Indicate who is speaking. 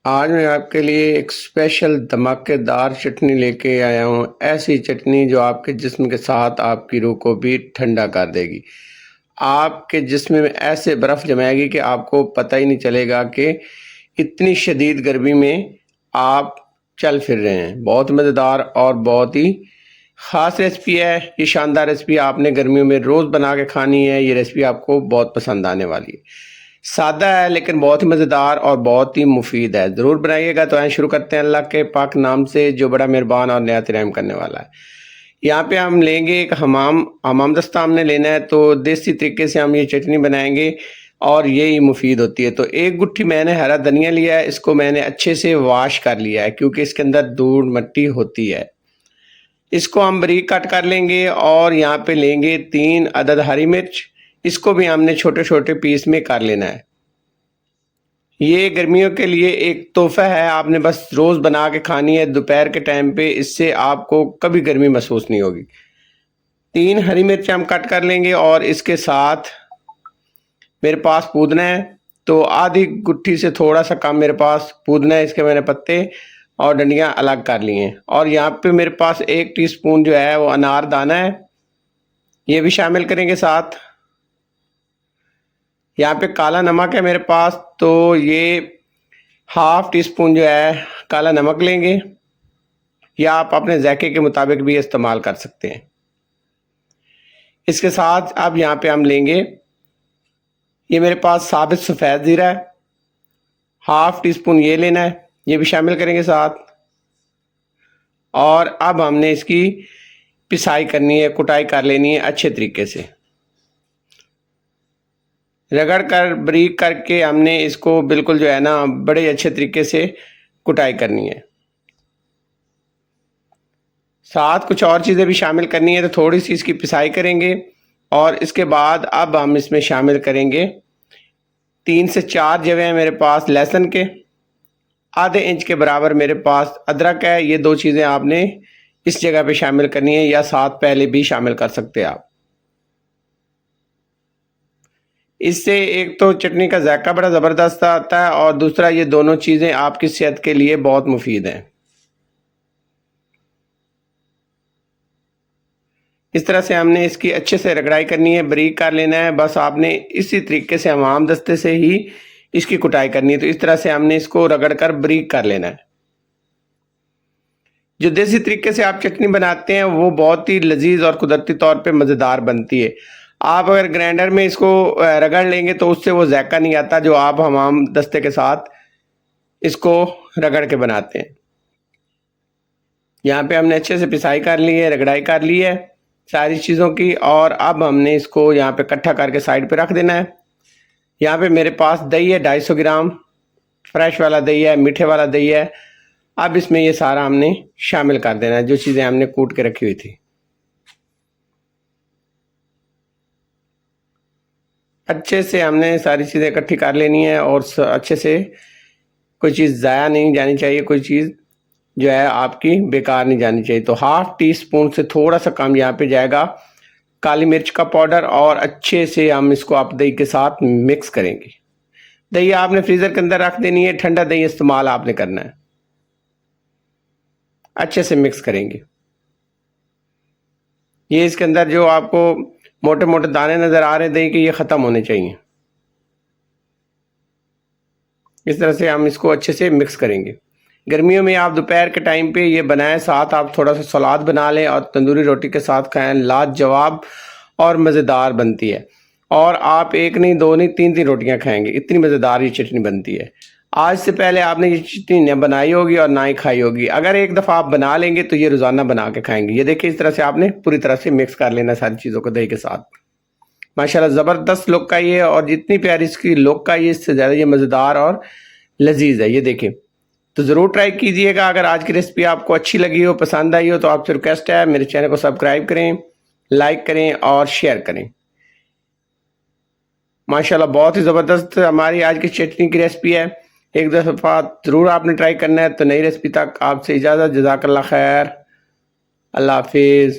Speaker 1: आज मैं आपके लिए एक स्पेशल धमाकेदार चटनी लेके आया हूँ। ऐसी चटनी जो आपके जिस्म के साथ आपकी रूह को भी ठंडा कर देगी। आपके जिस्म में ऐसे बर्फ़ जमाएगी कि आपको पता ही नहीं चलेगा कि इतनी शदीद गर्मी में आप चल फिर रहे हैं। बहुत मज़ेदार और बहुत ही ख़ास रेसिपी है। ये शानदार रेसिपी आपने गर्मियों में रोज़ बना के खानी है। ये रेसिपी आपको बहुत पसंद आने वाली है। सादा है लेकिन बहुत ही मज़ेदार और बहुत ही मुफीद है। ज़रूर बनाइएगा। तो आइए शुरू करते हैं अल्लाह के पाक नाम से जो बड़ा मेहरबान और नहायत रहम करने वाला है। यहाँ पे हम लेंगे एक हमाम दस्ता हमने लेना है। तो देसी तरीके से हम ये चटनी बनाएंगे और यही मुफीद होती है। तो एक गुट्ठी मैंने हरा धनिया लिया है। इसको मैंने अच्छे से वॉश कर लिया है क्योंकि इसके अंदर धूल मिट्टी होती है। इसको हम बारीक कट कर लेंगे और यहाँ पे लेंगे 3 अदद हरी मिर्च। इसको भी हमने छोटे छोटे पीस में कर लेना है। ये गर्मियों के लिए एक तोहफा है। आपने बस रोज़ बना के खानी है दोपहर के टाइम पे। इससे आपको कभी गर्मी महसूस नहीं होगी। 3 हरी मिर्च हम कट कर लेंगे और इसके साथ मेरे पास पुदीना है। तो आधी गुट्ठी से थोड़ा सा कम मेरे पास पुदीना है। इसके मैंने पत्ते और डंडियाँ अलग कर ली हैं। और यहाँ पे मेरे पास 1 टीस्पून जो है वो अनार दाना है, ये भी शामिल करेंगे साथ। यहाँ पे काला नमक है मेरे पास, तो ये हाफ टी स्पून जो है काला नमक लेंगे, या आप अपने जायके के मुताबिक भी इस्तेमाल कर सकते हैं। इसके साथ अब यहाँ पे हम लेंगे, ये मेरे पास साबित सफ़ेद ज़ीरा है, हाफ टी स्पून ये लेना है, ये भी शामिल करेंगे साथ। और अब हमने इसकी पिसाई करनी है, कुटाई कर लेनी है अच्छे तरीके से। रगड़ कर बारीक करके हमने इसको बिल्कुल जो है ना बड़े अच्छे तरीके से कुटाई करनी है। साथ कुछ और चीज़ें भी शामिल करनी है, तो थोड़ी सी इसकी पिसाई करेंगे। और इसके बाद अब हम इसमें शामिल करेंगे 3 से 4 जवे हैं मेरे पास लहसुन के, आधे इंच के बराबर मेरे पास अदरक है। ये 2 चीज़ें आपने इस जगह पे शामिल करनी है, या साथ पहले भी शामिल कर सकते हैं आप। इससे एक तो चटनी का जायका बड़ा ज़बरदस्त आता है और दूसरा ये दोनों चीज़ें आपकी सेहत के लिए बहुत मुफीद हैं। इस तरह से हमने इसकी अच्छे से रगड़ाई करनी है, बारीक कर लेना है। बस आपने इसी तरीके से हमाम दस्ते से ही इसकी कुटाई करनी है। तो इस तरह से हमने इसको रगड़ कर बारीक कर लेना है। जो देसी तरीके से आप चटनी बनाते हैं वो बहुत ही लजीज और कुदरती तौर पे मज़ेदार बनती है। आप अगर ग्राइंडर में इसको रगड़ लेंगे तो उससे वो जायका नहीं आता जो आप हमाम दस्ते के साथ इसको रगड़ के बनाते हैं। यहाँ पे हमने अच्छे से पिसाई कर ली है, रगड़ाई कर ली है सारी चीज़ों की। और अब हमने इसको यहाँ पे इकट्ठा करके साइड पे रख देना है। यहाँ पे मेरे पास दही है 250 ग्राम, फ्रेश वाला दही है, मीठे वाला दही है। अब इसमें ये सारा हमने शामिल कर देना है, जो चीज़ें हमने कूट के रखी हुई थी। अच्छे से हमने सारी चीज़ें इकट्ठी कर लेनी है और अच्छे से कोई चीज़ ज़ाया नहीं जानी चाहिए, कोई चीज़ जो है आपकी बेकार नहीं जानी चाहिए। तो हाफ टी स्पून से थोड़ा सा कम यहाँ पे जाएगा काली मिर्च का पाउडर। और अच्छे से हम इसको आप दही के साथ मिक्स करेंगे। दही आपने फ्रीज़र के अंदर रख देनी है, ठंडा दही इस्तेमाल आपने करना है। अच्छे से मिक्स करेंगे। ये इसके अंदर जो आपको मोटे मोटे दाने नज़र आ रहे हैं दही के, ये ख़त्म होने चाहिए। इस तरह से हम इसको अच्छे से मिक्स करेंगे। गर्मियों में आप दोपहर के टाइम पे ये बनाएं, साथ आप थोड़ा सा सलाद बना लें और तंदूरी रोटी के साथ खाएं। लाजवाब और मज़ेदार बनती है। और आप एक नहीं, 2 नहीं, 3 रोटियां खाएंगे, इतनी मज़ेदार ये चटनी बनती है। आज से पहले आपने ये चटनी न बनाई होगी और ना ही खाई होगी। अगर एक दफ़ा आप बना लेंगे तो ये रोज़ाना बना के खाएंगे। ये देखिए, इस तरह से आपने पूरी तरह से मिक्स कर लेना सारी चीज़ों को दही के साथ। माशाल्लाह ज़बरदस्त लुक का ये, और जितनी प्यारी इसकी लुक का ये, इससे ज़्यादा ये मज़ेदार और लजीज है। ये देखें, तो ज़रूर ट्राई कीजिएगा। अगर आज की रेसिपी आपको अच्छी लगी हो, पसंद आई हो, तो आपसे रिक्वेस्ट है मेरे चैनल को सब्सक्राइब करें, लाइक करें और शेयर करें। माशाल्लाह बहुत ही ज़बरदस्त हमारी आज की चटनी की रेसिपी है। एक दफ़ा ज़रूर आपने ट्राई करना है। तो नई रेसिपी तक आपसे इजाज़त। जज़ाकल्लाह खैर। अल्लाह हाफिज़।